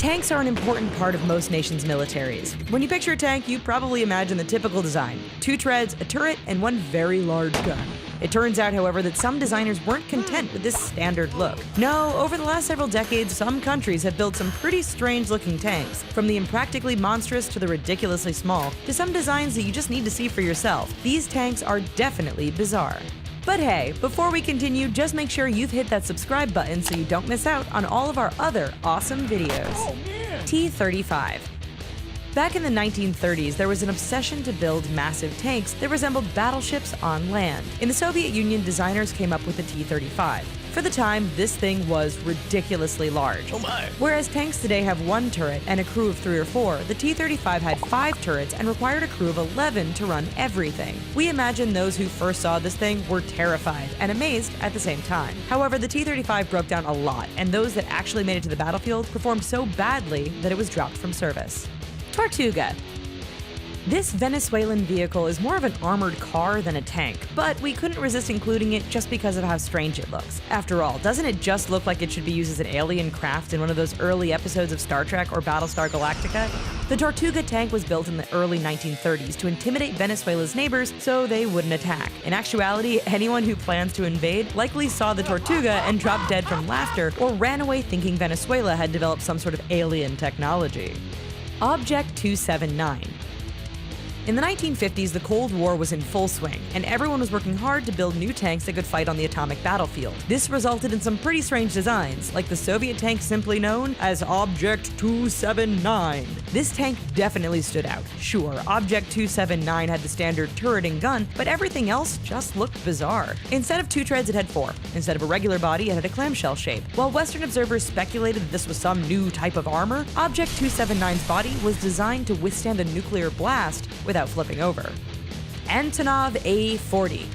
Tanks are an important part of most nations' militaries. When you picture a tank, you probably imagine the typical design: 2 treads, a turret, and 1 very large gun. It turns out, however, that some designers weren't content with this standard look. No, over the last several decades, some countries have built some pretty strange-looking tanks, from the impractically monstrous to the ridiculously small, to some designs that you just need to see for yourself. These tanks are definitely bizarre. But hey, before we continue, just make sure you've hit that subscribe button so you don't miss out on all of our other awesome videos. Oh, man. T-35. Back in the 1930s, there was an obsession to build massive tanks that resembled battleships on land. In the Soviet Union, designers came up with the T-35. For the time, this thing was ridiculously large. Oh my. Whereas tanks today have 1 turret and a crew of 3 or 4, the T-35 had 5 turrets and required a crew of 11 to run everything. We imagine those who first saw this thing were terrified and amazed at the same time. However, the T-35 broke down a lot, and those that actually made it to the battlefield performed so badly that it was dropped from service. Tortuga. This Venezuelan vehicle is more of an armored car than a tank, but we couldn't resist including it just because of how strange it looks. After all, doesn't it just look like it should be used as an alien craft in one of those early episodes of Star Trek or Battlestar Galactica? The Tortuga tank was built in the early 1930s to intimidate Venezuela's neighbors so they wouldn't attack. In actuality, anyone who plans to invade likely saw the Tortuga and dropped dead from laughter, or ran away thinking Venezuela had developed some sort of alien technology. Object 279. In the 1950s, the Cold War was in full swing, and everyone was working hard to build new tanks that could fight on the atomic battlefield. This resulted in some pretty strange designs, like the Soviet tank simply known as Object 279. This tank definitely stood out. Sure, Object 279 had the standard turret and gun, but everything else just looked bizarre. Instead of 2 treads, it had 4. Instead of a regular body, it had a clamshell shape. While Western observers speculated that this was some new type of armor, Object 279's body was designed to withstand a nuclear blast without flipping over. Antonov A-40.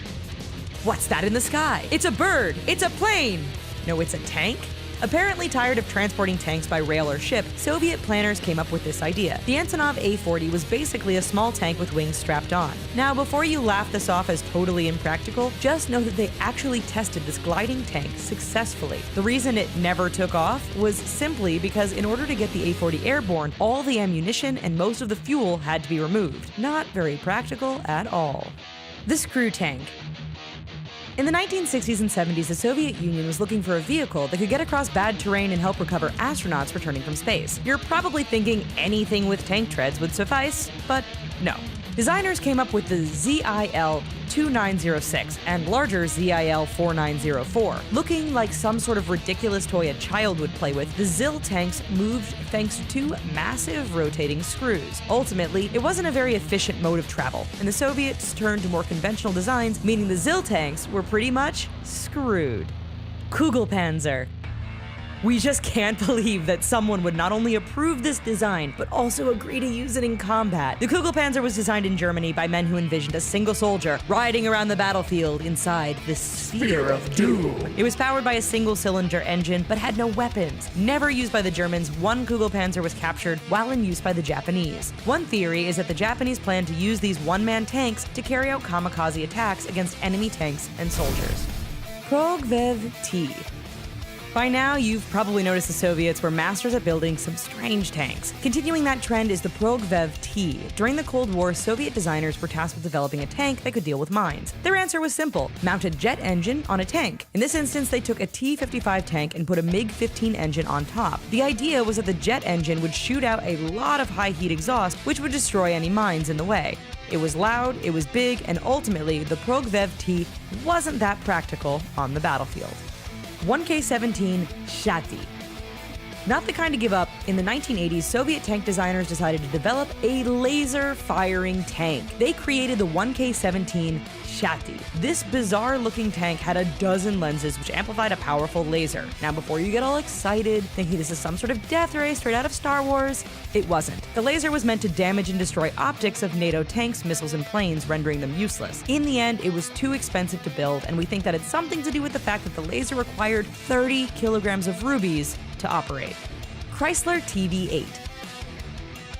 What's that in the sky? It's a bird! It's a plane! No, it's a tank? Apparently tired of transporting tanks by rail or ship, Soviet planners came up with this idea. The Antonov A-40 was basically a small tank with wings strapped on. Now, before you laugh this off as totally impractical, just know that they actually tested this gliding tank successfully. The reason it never took off was simply because in order to get the A-40 airborne, all the ammunition and most of the fuel had to be removed. Not very practical at all. The screw tank. In the 1960s and 70s, the Soviet Union was looking for a vehicle that could get across bad terrain and help recover astronauts returning from space. You're probably thinking anything with tank treads would suffice, but no. Designers came up with the ZIL-2906 and larger ZIL-4904. Looking like some sort of ridiculous toy a child would play with, the ZIL tanks moved thanks to 2 massive rotating screws. Ultimately, it wasn't a very efficient mode of travel, and the Soviets turned to more conventional designs, meaning the ZIL tanks were pretty much screwed. Kugelpanzer. We just can't believe that someone would not only approve this design, but also agree to use it in combat. The Kugelpanzer was designed in Germany by men who envisioned a single soldier riding around the battlefield inside the Sphere of Doom. It was powered by a single-cylinder engine, but had no weapons. Never used by the Germans, one Kugelpanzer was captured while in use by the Japanese. One theory is that the Japanese planned to use these one-man tanks to carry out kamikaze attacks against enemy tanks and soldiers. Progvev T. By now, you've probably noticed the Soviets were masters at building some strange tanks. Continuing that trend is the Progvev T. During the Cold War, Soviet designers were tasked with developing a tank that could deal with mines. Their answer was simple: mount a jet engine on a tank. In this instance, they took a T-55 tank and put a MiG-15 engine on top. The idea was that the jet engine would shoot out a lot of high-heat exhaust, which would destroy any mines in the way. It was loud, it was big, and ultimately, the Progvev T wasn't that practical on the battlefield. 1K-17 Shati. Not the kind to give up, in the 1980s, Soviet tank designers decided to develop a laser-firing tank. They created the 1K-17 Shati. This bizarre-looking tank had a dozen lenses which amplified a powerful laser. Now, before you get all excited, thinking this is some sort of death ray straight out of Star Wars, it wasn't. The laser was meant to damage and destroy optics of NATO tanks, missiles, and planes, rendering them useless. In the end, it was too expensive to build, and we think that it's something to do with the fact that the laser required 30 kilograms of rubies to operate. Chrysler TV-8.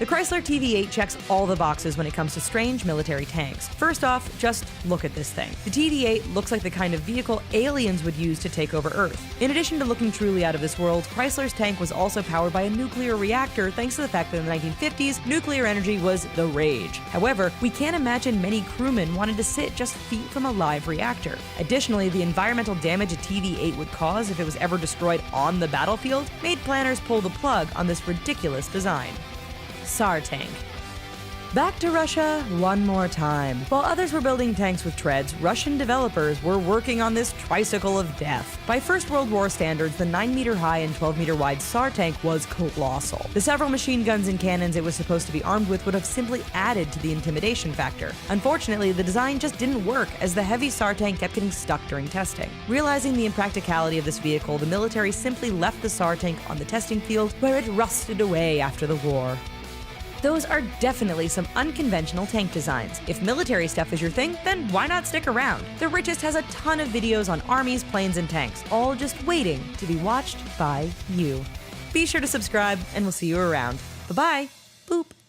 The Chrysler TV8 checks all the boxes when it comes to strange military tanks. First off, just look at this thing. The TV8 looks like the kind of vehicle aliens would use to take over Earth. In addition to looking truly out of this world, Chrysler's tank was also powered by a nuclear reactor thanks to the fact that in the 1950s, nuclear energy was the rage. However, we can't imagine many crewmen wanted to sit just feet from a live reactor. Additionally, the environmental damage a TV8 would cause if it was ever destroyed on the battlefield made planners pull the plug on this ridiculous design. SAR tank. Back to Russia one more time. While others were building tanks with treads, Russian developers were working on this tricycle of death. By First World War standards, the 9-meter high and 12-meter wide SAR tank was colossal. The several machine guns and cannons it was supposed to be armed with would have simply added to the intimidation factor. Unfortunately, the design just didn't work as the heavy SAR tank kept getting stuck during testing. Realizing the impracticality of this vehicle, the military simply left the SAR tank on the testing field where it rusted away after the war. Those are definitely some unconventional tank designs. If military stuff is your thing, then why not stick around? The Richest has a ton of videos on armies, planes, and tanks, all just waiting to be watched by you. Be sure to subscribe, and we'll see you around. Bye-bye. Boop.